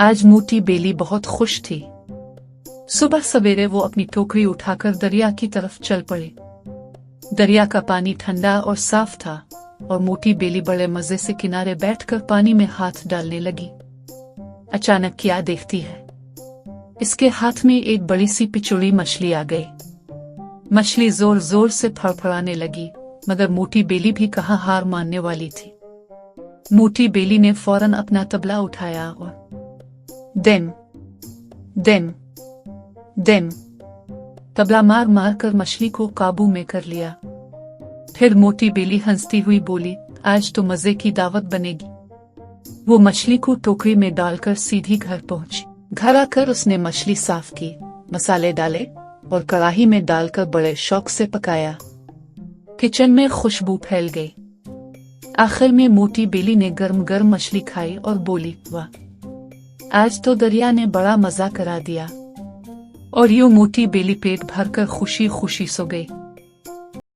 आज मोटी बेली बहुत खुश थी। सुबह सवेरे वो अपनी टोकरी उठाकर दरिया की तरफ चल पड़ी। दरिया का पानी ठंडा और साफ था और मोटी बेली बड़े मजे से किनारे बैठकर पानी में हाथ डालने लगी। अचानक क्या देखती है, इसके हाथ में एक बड़ी सी पिचुड़ी मछली आ गई। मछली जोर जोर से फड़फड़ाने लगी, मगर मोटी बेली भी कहाँ हार मानने वाली थी। मोटी बेली ने फौरन अपना तबला उठाया और डेम डेम डेम तबला मार मार कर मछली को काबू में कर लिया। फिर मोटी बेली हंसती हुई बोली, आज तो मजे की दावत बनेगी। वो मछली को टोकरी में डालकर सीधी घर पहुंची। घर आकर उसने मछली साफ की, मसाले डाले और कढ़ाई में डालकर बड़े शौक से पकाया। किचन में खुशबू फैल गई। आखिर में मोटी बेली ने गर्म गर्म मछली खाई और बोली, वाह, आज तो दरिया ने बड़ा मजा करा दिया। और यूं मोटी बेली पेट भरकर खुशी खुशी सो गई।